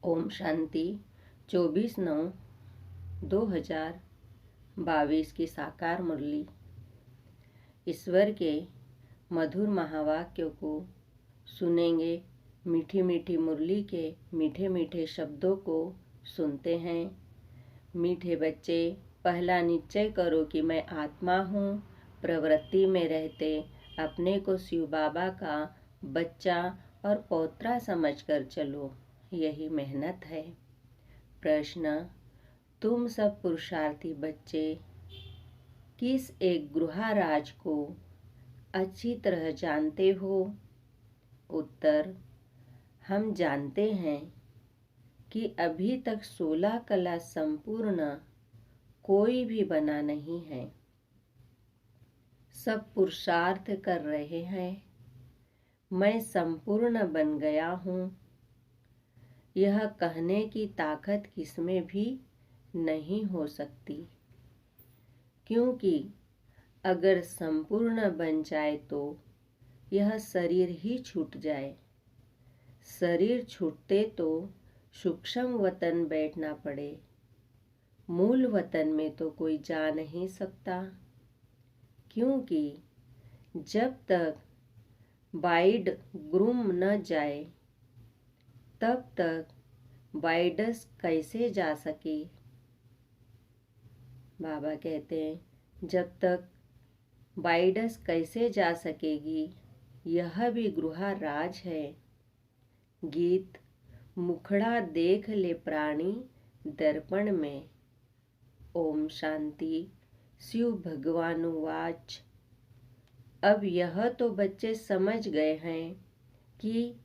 ओम शांति 24/9/2022 की साकार मुरली। ईश्वर के मधुर महावाक्यों को सुनेंगे। मीठी मीठी मुरली के मीठे मीठे शब्दों को सुनते हैं। मीठे बच्चे, पहला निश्चय करो कि मैं आत्मा हूँ। प्रवृत्ति में रहते अपने को शिव बाबा का बच्चा और पौत्रा समझकर चलो, यही मेहनत है। प्रश्न: तुम सब पुरुषार्थी बच्चे किस एक गृहराज को अच्छी तरह जानते हो? उत्तर: हम जानते हैं कि अभी तक 16 कला संपूर्ण कोई भी बना नहीं है। सब पुरुषार्थ कर रहे हैं। मैं संपूर्ण बन गया हूँ, यह कहने की ताकत किसमें भी नहीं हो सकती, क्योंकि अगर संपूर्ण बन जाए तो यह शरीर ही छूट जाए। शरीर छूटते तो सूक्ष्म वतन बैठना पड़े। मूल वतन में तो कोई जा नहीं सकता, क्योंकि जब तक ब्राइड ग्रूम न जाए तब तक ब्राइड्स कैसे जा सके। बाबा कहते हैं, जब तक ब्राइड्स कैसे जा सकेगी, यह भी गृह राज है। गीत: मुखड़ा देख ले प्राणी दर्पण में। ओम शांति। शिव भगवानुवाच। अब यह तो बच्चे समझ गए हैं कि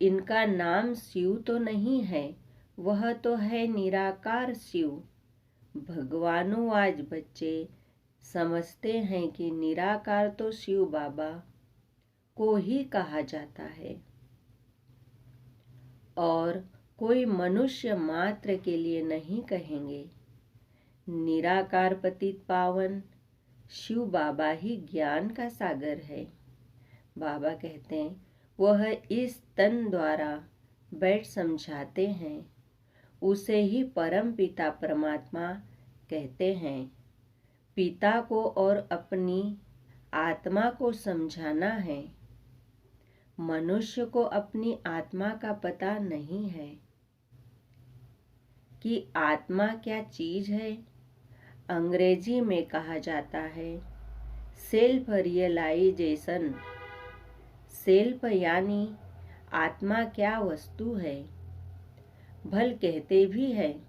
इनका नाम शिव तो नहीं है, वह तो है निराकार शिव। भगवानुवाच बच्चे समझते हैं कि निराकार तो शिव बाबा को ही कहा जाता है और कोई मनुष्य मात्र के लिए नहीं कहेंगे। निराकार पतित पावन शिव बाबा ही ज्ञान का सागर है। बाबा कहते हैं, वह इस तन द्वारा बैठ समझाते हैं, उसे ही परम पिता परमात्मा कहते हैं। पिता को और अपनी आत्मा को समझाना है। मनुष्य को अपनी आत्मा का पता नहीं है कि आत्मा क्या चीज है। अंग्रेजी में कहा जाता है सेल्फ रियलाइजेशन। सेल्फ यानी आत्मा क्या वस्तु है। भल कहते भी है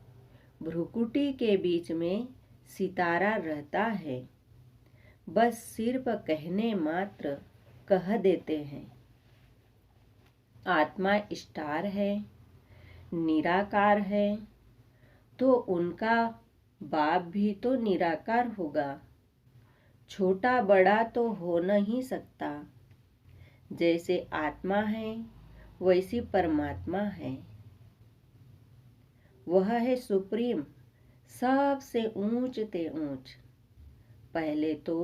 भ्रुकुटी के बीच में सितारा रहता है, बस सिर्फ कहने मात्र कह देते हैं। आत्मा स्टार है, निराकार है, तो उनका बाप भी तो निराकार होगा। छोटा बड़ा तो हो नहीं सकता। जैसे आत्मा है वैसी परमात्मा है। वह है सुप्रीम, सबसे ऊंच ते ऊंच। पहले तो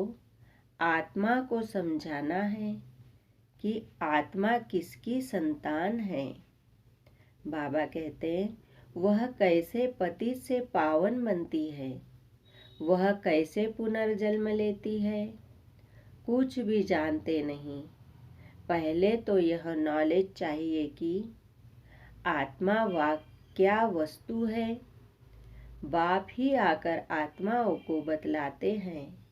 आत्मा को समझाना है कि आत्मा किसकी संतान है। बाबा कहते हैं, वह कैसे पतित से पावन बनती है, वह कैसे पुनर्जन्म लेती है, कुछ भी जानते नहीं। पहले तो यह नॉलेज चाहिए कि आत्मा क्या वस्तु है। बाप ही आकर आत्माओं को बतलाते हैं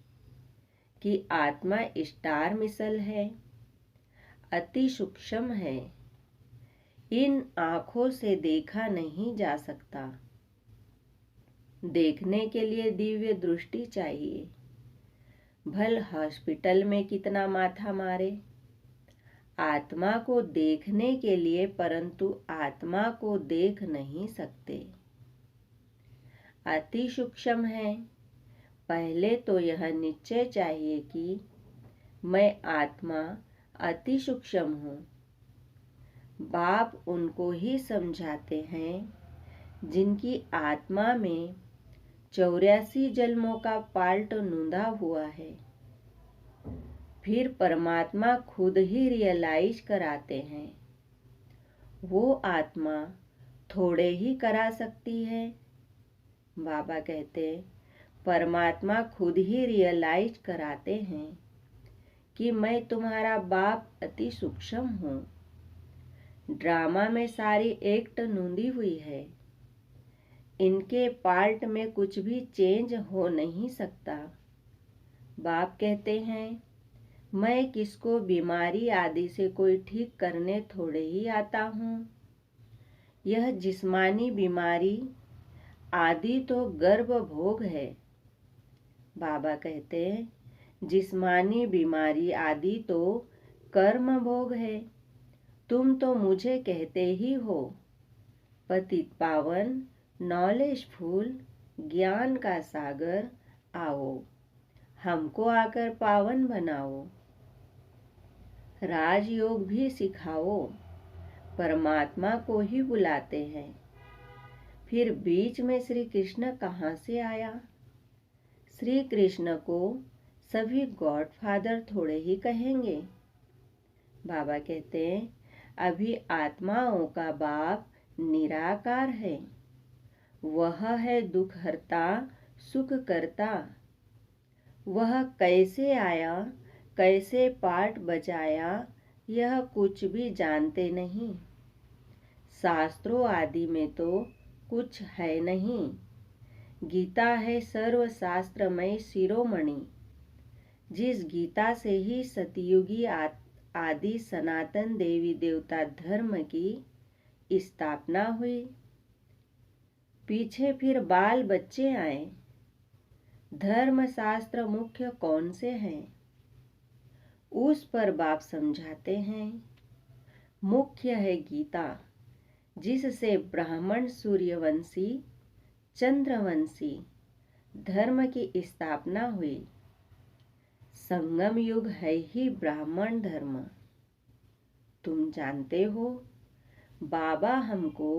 कि आत्मा स्टार मिसल है, अति सूक्ष्म है, इन आँखों से देखा नहीं जा सकता। देखने के लिए दिव्य दृष्टि चाहिए। भल हॉस्पिटल में कितना माथा मारे आत्मा को देखने के लिए, परंतु आत्मा को देख नहीं सकते। अति सूक्ष्म है। पहले तो यह निश्चय चाहिए कि मैं आत्मा अति सूक्ष्म हूँ। बाप उनको ही समझाते हैं जिनकी आत्मा में 84 जन्मों का पार्ट नूंदा हुआ है। फिर परमात्मा खुद ही रियलाइज कराते हैं। वो आत्मा थोड़े ही करा सकती है। बाबा कहते परमात्मा खुद ही रियलाइज कराते हैं कि मैं तुम्हारा बाप अति सूक्ष्म हूँ। ड्रामा में सारी एक्ट नूंदी हुई है, इनके पार्ट में कुछ भी चेंज हो नहीं सकता। बाप कहते हैं मैं किसको बीमारी आदि से कोई ठीक करने थोड़े ही आता हूँ। यह जिस्मानी बीमारी आदि तो गर्भ भोग है। बाबा कहते जिस्मानी बीमारी आदि तो कर्म भोग है। तुम तो मुझे कहते ही हो पतित पावन, नॉलेजफुल, ज्ञान का सागर, आओ हमको आकर पावन बनाओ, राजयोग भी सिखाओ। परमात्मा को ही बुलाते हैं। फिर बीच में श्री कृष्ण कहाँ से आया? श्री कृष्ण को सभी गॉड फादर थोड़े ही कहेंगे। बाबा कहते हैं अभी आत्माओं का बाप निराकार है। वह है दुख हरता, सुख करता। वह कैसे आया, कैसे पार्ट बजाया, यह कुछ भी जानते नहीं। शास्त्रों आदि में तो कुछ है नहीं। गीता है सर्वशास्त्रमय शिरोमणि। जिस गीता से ही सतयुगी आदि सनातन देवी देवता धर्म की स्थापना हुई। पीछे फिर बाल बच्चे आए। धर्म शास्त्र मुख्य कौन से हैं? उस पर बाप समझाते हैं मुख्य है गीता, जिससे ब्राह्मण सूर्यवंशी चंद्रवंशी धर्म की स्थापना हुई। संगम युग है ही ब्राह्मण धर्म। तुम जानते हो बाबा हमको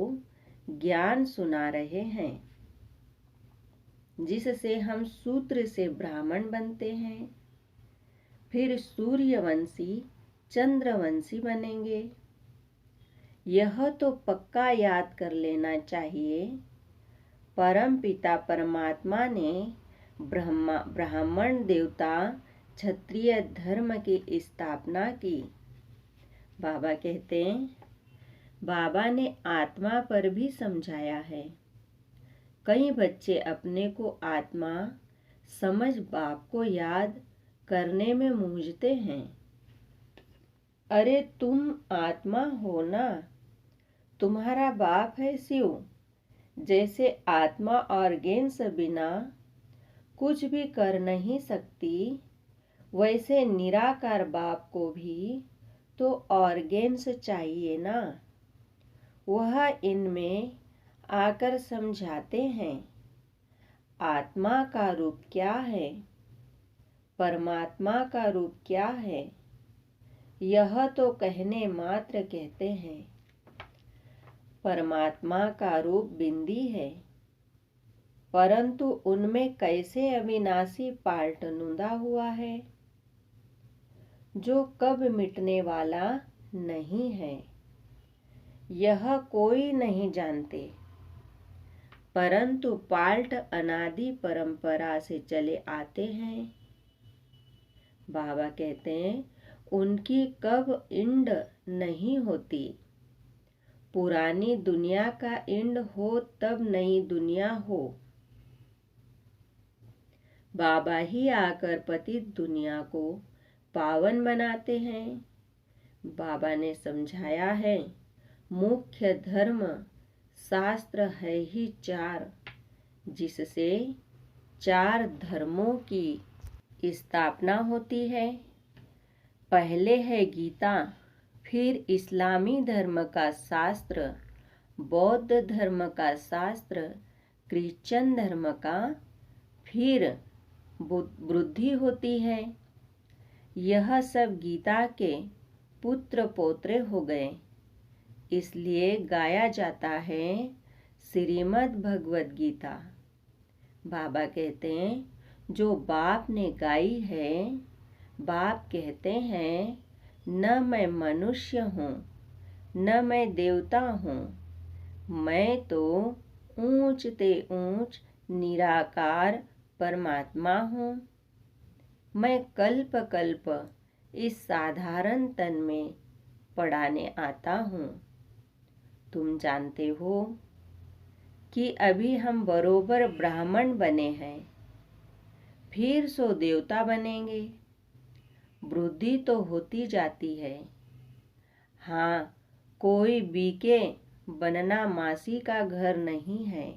ज्ञान सुना रहे हैं, जिससे हम शूद्र से ब्राह्मण बनते हैं, फिर सूर्यवंशी चंद्रवंशी बनेंगे। यह तो पक्का याद कर लेना चाहिए। परम पिता परमात्मा ने ब्राह्मण देवता क्षत्रिय धर्म की स्थापना की। बाबा कहते हैं बाबा ने आत्मा पर भी समझाया है। कई बच्चे अपने को आत्मा समझ बाप को याद करने में मूंझते हैं। अरे तुम आत्मा हो ना, तुम्हारा बाप है शिव। जैसे आत्मा ऑर्गेन्स बिना कुछ भी कर नहीं सकती, वैसे निराकार बाप को भी तो ऑर्गेन्स चाहिए ना। वह इनमें आकर समझाते हैं आत्मा का रूप क्या है, परमात्मा का रूप क्या है। यह तो कहने मात्र कहते हैं। परमात्मा का रूप बिंदी है, परंतु उनमें कैसे अविनाशी पार्ट नूंदा हुआ है, जो कब मिटने वाला नहीं है। यह कोई नहीं जानते, परंतु पार्ट अनादि परंपरा से चले आते हैं। बाबा कहते हैं उनकी कब इंड नहीं होती। पुरानी दुनिया का इंड हो तब नई दुनिया हो। बाबा ही आकर पतित दुनिया को पावन बनाते हैं। बाबा ने समझाया है मुख्य धर्म शास्त्र है ही 4, जिससे 4 धर्मों की स्थापना होती है। पहले है गीता, फिर इस्लामी धर्म का शास्त्र, बौद्ध धर्म का शास्त्र, क्रिश्चियन धर्म का, फिर बुद्धि होती है। यह सब गीता के पुत्र पोत्रे हो गए। इसलिए गाया जाता है श्रीमद् भगवद गीता। बाबा कहते हैं जो बाप ने गाई है, बाप कहते हैं न मैं मनुष्य हूँ, न मैं देवता हूँ, मैं तो ऊंच ते ऊंच निराकार परमात्मा हूँ। मैं कल्प कल्प इस साधारण तन में पढ़ाने आता हूँ। तुम जानते हो कि अभी हम बरोबर ब्राह्मण बने हैं, फिर सो देवता बनेंगे। वृद्धि तो होती जाती है। हाँ, कोई बीके बनना मासी का घर नहीं है।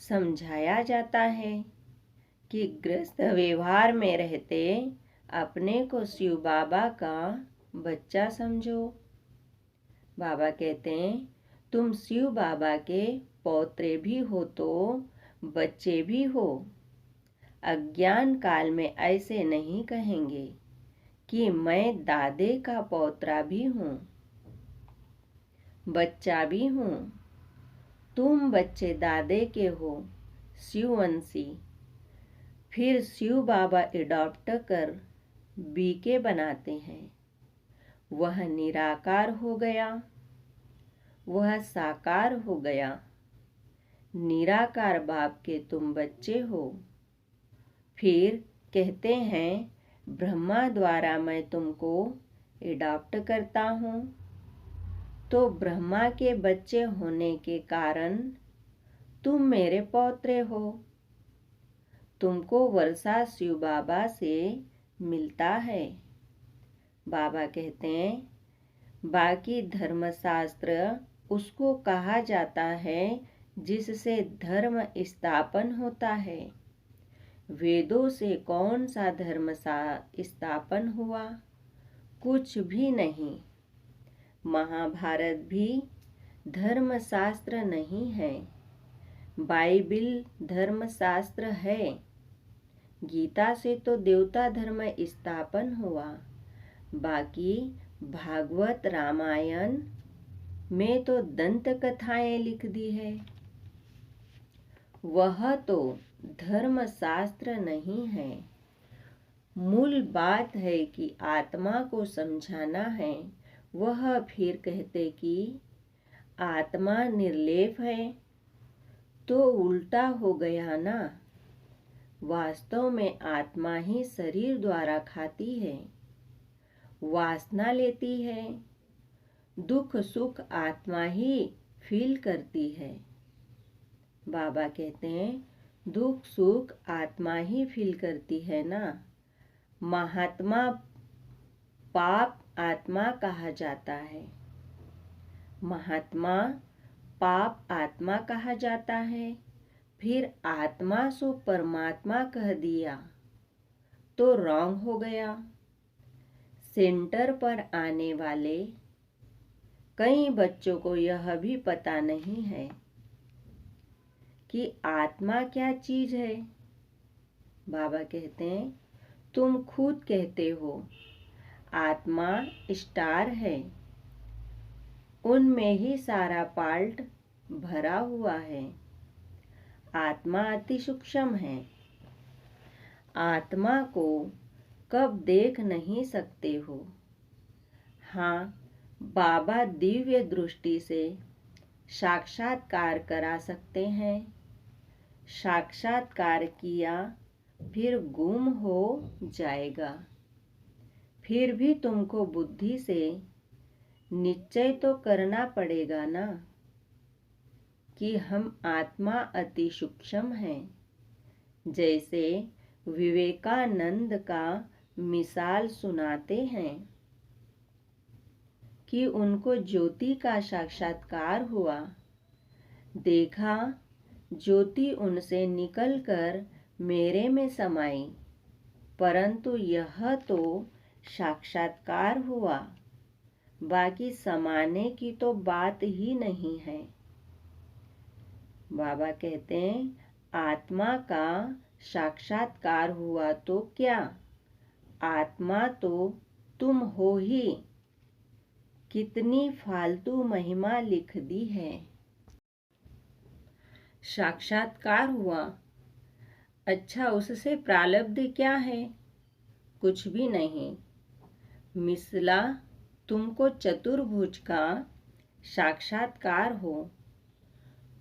समझाया जाता है कि गृहस्थ व्यवहार में रहते अपने को शिव बाबा का बच्चा समझो। बाबा कहते हैं, तुम शिव बाबा के पौत्रे भी हो तो बच्चे भी हो। अज्ञान काल में ऐसे नहीं कहेंगे कि मैं दादे का पौत्रा भी हूँ, बच्चा भी हूँ। तुम बच्चे दादे के हो, शिववंशी। फिर शिव बाबा एडॉप्ट कर बीके बनाते हैं। वह निराकार हो गया, वह साकार हो गया। निराकार बाप के तुम बच्चे हो। फिर कहते हैं, ब्रह्मा द्वारा मैं तुमको एडॉप्ट करता हूँ। तो ब्रह्मा के बच्चे होने के कारण तुम मेरे पौत्रे हो। तुमको वर्षा शिव बाबा से मिलता है। बाबा कहते हैं, बाकी धर्मशास्त्र उसको कहा जाता है जिससे धर्म स्थापन होता है। वेदों से कौन सा धर्म स्थापन हुआ? कुछ भी नहीं। महाभारत भी धर्मशास्त्र नहीं है। बाइबिल धर्मशास्त्र है। गीता से तो देवता धर्म स्थापन हुआ। बाकी भागवत रामायण में तो दंत कथाएं लिख दी है। वह तो धर्मशास्त्र नहीं है। मूल बात है कि आत्मा को समझाना है। वह फिर कहते कि आत्मा निर्लेप है, तो उल्टा हो गया ना। वास्तव में आत्मा ही शरीर द्वारा खाती है, वासना लेती है। दुख सुख आत्मा ही फील करती है। बाबा कहते हैं, दुख सुख आत्मा ही फील करती है ना। महात्मा पाप आत्मा कहा जाता है। महात्मा पाप आत्मा कहा जाता है। फिर आत्मा सो परमात्मा कह दिया तो रॉन्ग हो गया। सेंटर पर आने वाले कई बच्चों को यह भी पता नहीं है कि आत्मा क्या चीज है। बाबा कहते हैं, तुम खुद कहते हो आत्मा स्टार है, उनमें ही सारा पार्ट भरा हुआ है। आत्मा अति सूक्ष्म है। आत्मा को कब देख नहीं सकते हो। हाँ, बाबा दिव्य दृष्टि से साक्षात्कार करा सकते हैं। साक्षात्कार किया फिर गुम हो जाएगा। फिर भी तुमको बुद्धि से निश्चय तो करना पड़ेगा ना कि हम आत्मा अति सूक्ष्म हैं। जैसे विवेकानंद का मिसाल सुनाते हैं कि उनको ज्योति का साक्षात्कार हुआ। देखा ज्योति उनसे निकलकर मेरे में समाई, परंतु यह तो साक्षात्कार हुआ, बाकी समाने की तो बात ही नहीं है। बाबा कहते हैं, आत्मा का साक्षात्कार हुआ तो क्या, आत्मा तो तुम हो ही। कितनी फालतू महिमा लिख दी है। साक्षात्कार हुआ, अच्छा उससे प्रारब्ध क्या है? कुछ भी नहीं। मिसला तुमको चतुर्भुज का साक्षात्कार हो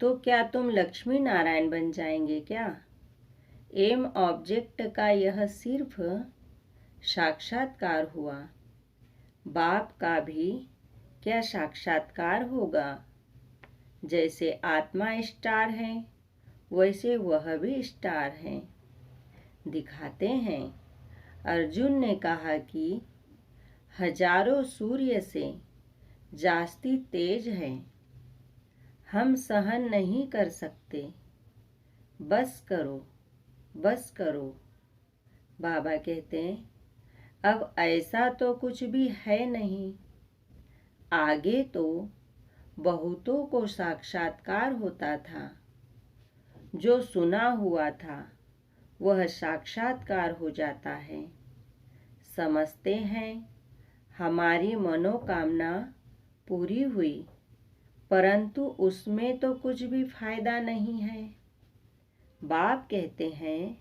तो क्या तुम लक्ष्मी नारायण बन जाएंगे क्या? एम ऑब्जेक्ट का यह सिर्फ साक्षात्कार हुआ। बाप का भी क्या साक्षात्कार होगा? जैसे आत्मा स्टार है वैसे वह भी स्टार है। दिखाते हैं। अर्जुन ने कहा कि हजारों सूर्य से जास्ती तेज है, हम सहन नहीं कर सकते। बस करो, बस करो। बाबा कहते हैं अब ऐसा तो कुछ भी है नहीं। आगे तो बहुतों को साक्षात्कार होता था। जो सुना हुआ था वह साक्षात्कार हो जाता है। समझते हैं हमारी मनोकामना पूरी हुई, परंतु उसमें तो कुछ भी फायदा नहीं है। बाप कहते हैं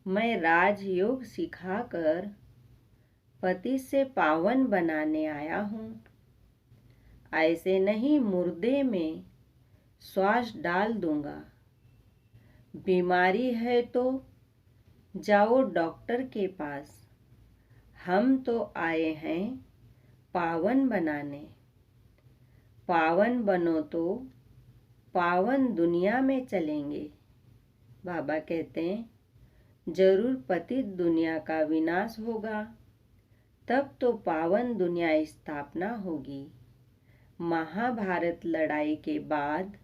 मैं राजयोग सिखाकर पति से पावन बनाने आया हूँ। ऐसे नहीं मुर्दे में श्वास डाल दूंगा। बीमारी है तो जाओ डॉक्टर के पास। हम तो आए हैं पावन बनाने। पावन बनो तो पावन दुनिया में चलेंगे। बाबा कहते हैं जरूर पतित दुनिया का विनाश होगा, तब तो पावन दुनिया स्थापना होगी। महाभारत लड़ाई के बाद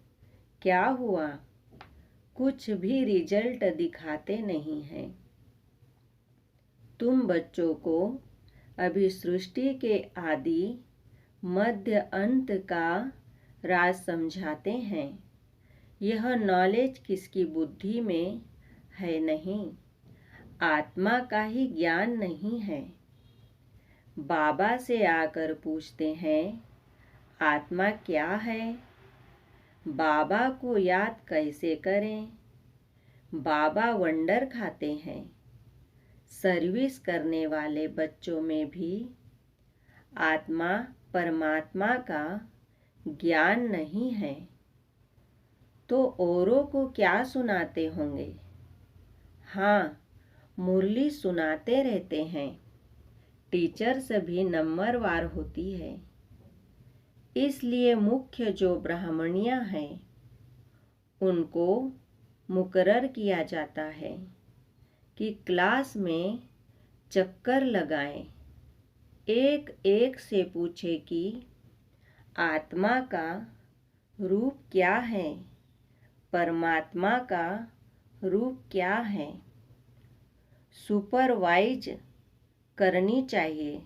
क्या हुआ? कुछ भी रिजल्ट दिखाते नहीं हैं। तुम बच्चों को अभी सृष्टि के आदि मध्य अंत का राज समझाते हैं। यह नॉलेज किसकी बुद्धि में है नहीं, आत्मा का ही ज्ञान नहीं है। बाबा से आकर पूछते हैं आत्मा क्या है? बाबा को याद कैसे करें? बाबा वंडर खाते हैं। सर्विस करने वाले बच्चों में भी आत्मा परमात्मा का ज्ञान नहीं है, तो औरों को क्या सुनाते होंगे? हाँ, मुरली सुनाते रहते हैं। टीचर्स भी नंबरवार होती है। इसलिए मुख्य जो ब्राह्मणियाँ हैं उनको मुकर्रर किया जाता है कि क्लास में चक्कर लगाएं, एक एक से पूछे कि आत्मा का रूप क्या है, परमात्मा का रूप क्या है। सुपरवाइज करनी चाहिए।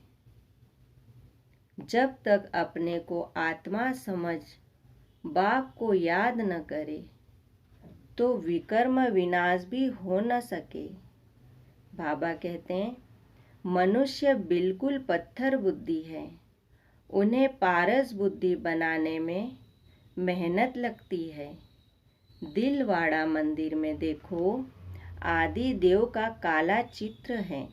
जब तक अपने को आत्मा समझ बाप को याद न करे तो विकर्म विनाश भी हो न सके। बाबा कहते हैं मनुष्य बिल्कुल पत्थर बुद्धि है, उन्हें पारस बुद्धि बनाने में मेहनत लगती है। दिलवाड़ा मंदिर में देखो, आदि देव का काला चित्र है।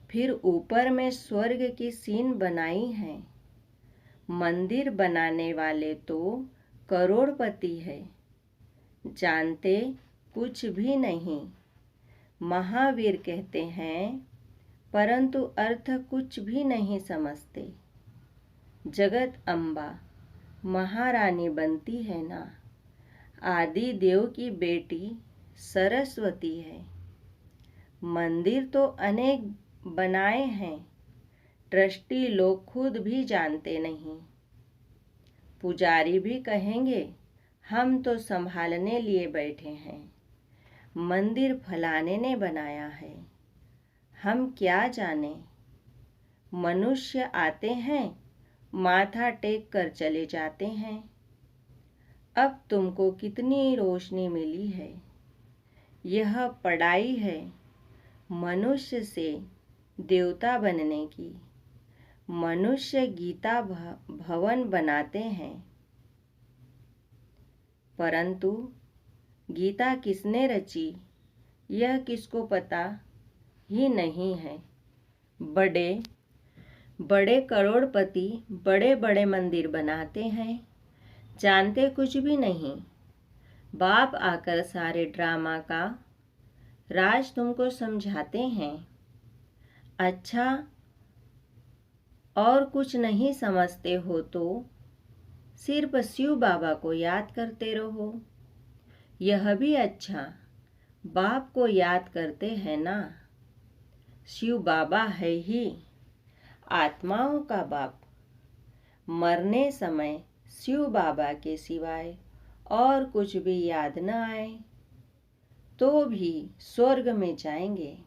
फिर ऊपर में स्वर्ग की सीन बनाई है। मंदिर बनाने वाले तो करोड़पति है, जानते कुछ भी नहीं। महावीर कहते हैं परंतु अर्थ कुछ भी नहीं समझते। जगत अम्बा महारानी बनती है ना। आदि देव की बेटी सरस्वती है। मंदिर तो अनेक बनाए हैं, ट्रस्टी लोग खुद भी जानते नहीं। पुजारी भी कहेंगे हम तो संभालने लिए बैठे हैं, मंदिर फलाने ने बनाया है, हम क्या जाने। मनुष्य आते हैं, माथा टेक कर चले जाते हैं। अब तुमको कितनी रोशनी मिली है। यह पढ़ाई है मनुष्य से देवता बनने की। मनुष्य गीता भवन बनाते हैं, परंतु गीता किसने रची यह किसको पता ही नहीं है। बड़े बड़े करोड़पति बड़े बड़े मंदिर बनाते हैं, जानते कुछ भी नहीं। बाप आकर सारे ड्रामा का राज तुमको समझाते हैं। अच्छा, और कुछ नहीं समझते हो तो सिर्फ शिव बाबा को याद करते रहो। यह भी अच्छा, बाप को याद करते हैं ना। शिव बाबा है ही आत्माओं का बाप। मरने समय शिव बाबा के सिवाय और कुछ भी याद न आए तो भी स्वर्ग में जाएंगे।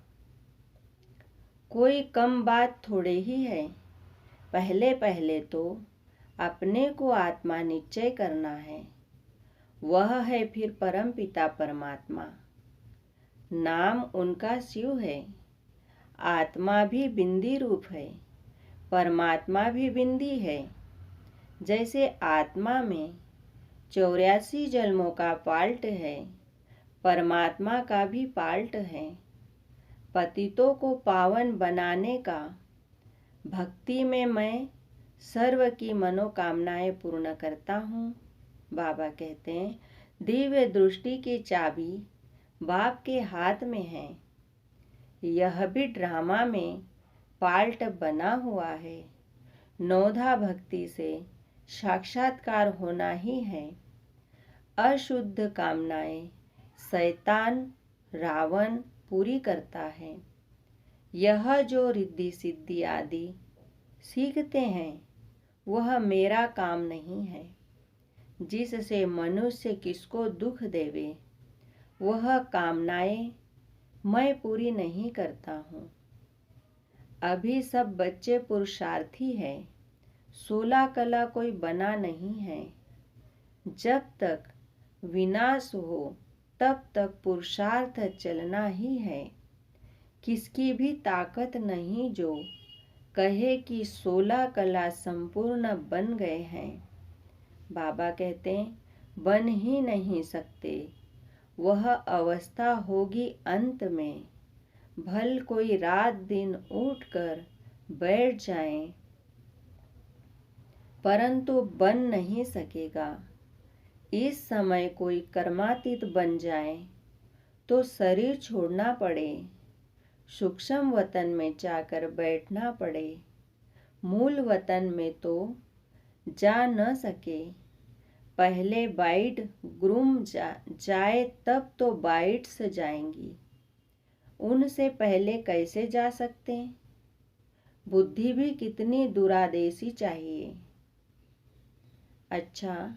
कोई कम बात थोड़े ही है। पहले पहले तो अपने को आत्मा निश्चय करना है। वह है फिर परम पिता परमात्मा। नाम उनका शिव है। आत्मा भी बिंदी रूप है, परमात्मा भी बिंदी है। जैसे आत्मा में 84 जन्मों का पाल्ट है, परमात्मा का भी पाल्ट है। पतितों को पावन बनाने का भक्ति में मैं सर्व की मनोकामनाएं पूर्ण करता हूँ। बाबा कहते हैं, दिव्य दृष्टि की चाबी बाप के हाथ में है। यह भी ड्रामा में पार्ट बना हुआ है। नौधा भक्ति से साक्षात्कार होना ही है। अशुद्ध कामनाएं शैतान रावण पूरी करता है। यह जो रिद्धि सिद्धि आदि सीखते हैं वह मेरा काम नहीं है। जिससे मनुष्य किसको दुख देवे वह कामनाएं मैं पूरी नहीं करता हूँ। अभी सब बच्चे पुरुषार्थी है, 16 कला कोई बना नहीं है। जब तक विनाश हो तब तक पुरुषार्थ चलना ही है। किसकी भी ताकत नहीं जो कहे कि 16 कला संपूर्ण बन गए हैं। बाबा कहते हैं, बन ही नहीं सकते। वह अवस्था होगी अंत में। भल कोई रात दिन उठकर बैठ जाए परंतु बन नहीं सकेगा। इस समय कोई कर्मातीत बन जाए तो शरीर छोड़ना पड़े, सूक्ष्म वतन में जाकर बैठना पड़े। मूल वतन में तो जा न सके। पहले बाइट ग्रूम जाए तब तो बाइट्स जाएंगी। उनसे पहले कैसे जा सकते? बुद्धि भी कितनी दुरादेशी चाहिए। अच्छा,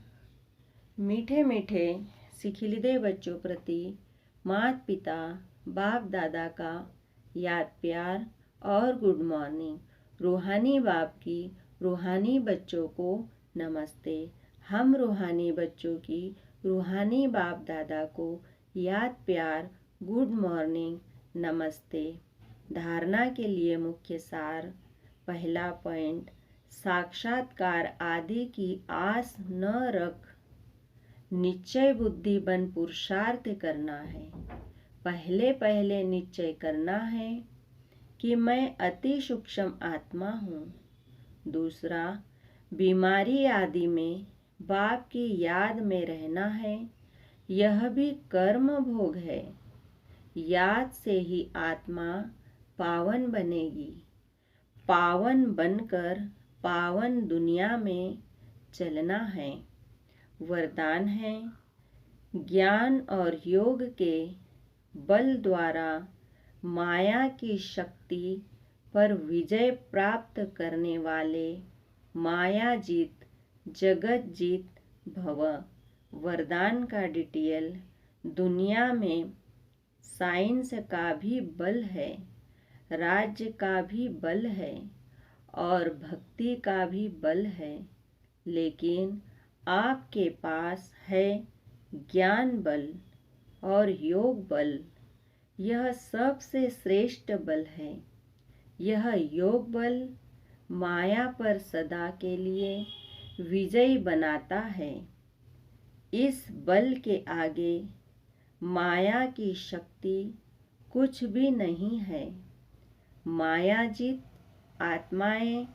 मीठे मीठे सिखिलिदे बच्चों प्रति माता पिता बाप दादा का याद प्यार और गुड मॉर्निंग। रूहानी बाप की रूहानी बच्चों को नमस्ते। हम रूहानी बच्चों की रूहानी बाप दादा को याद प्यार गुड मॉर्निंग नमस्ते। धारणा के लिए मुख्य सार। पहला पॉइंट, साक्षात्कार आदि की आस न रख निश्चय बुद्धि बन पुरुषार्थ करना है। पहले पहले निश्चय करना है कि मैं अति सूक्ष्म आत्मा हूँ। दूसरा, बीमारी आदि में बाप की याद में रहना है। यह भी कर्म भोग है। याद से ही आत्मा पावन बनेगी। पावन बनकर पावन दुनिया में चलना है। वरदान है, ज्ञान और योग के बल द्वारा माया की शक्ति पर विजय प्राप्त करने वाले माया जीत जगत जीत भव। वरदान का डिटेल। दुनिया में साइंस का भी बल है, राज्य का भी बल है और भक्ति का भी बल है, लेकिन आपके पास है ज्ञान बल और योग बल। यह सबसे श्रेष्ठ बल है। यह योग बल माया पर सदा के लिए विजयी बनाता है। इस बल के आगे माया की शक्ति कुछ भी नहीं है। मायाजीत आत्माएं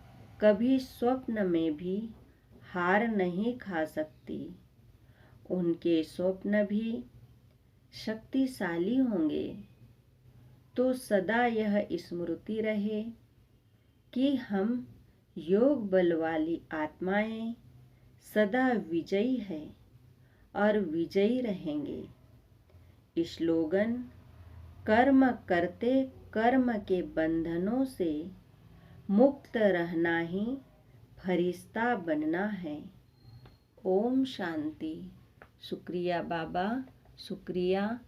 कभी स्वप्न में भी हार नहीं खा सकती। उनके स्वप्न भी शक्तिशाली होंगे। तो सदा यह स्मृति रहे कि हम योग बल वाली आत्माएं सदा विजयी है और विजयी रहेंगे। स्लोगन: कर्म करते कर्म के बंधनों से मुक्त रहना ही फरिश्ता बनना है। ओम शांति। शुक्रिया बाबा, शुक्रिया।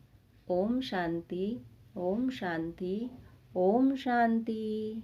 ओम शांति, ओम शांति, ओम शांति।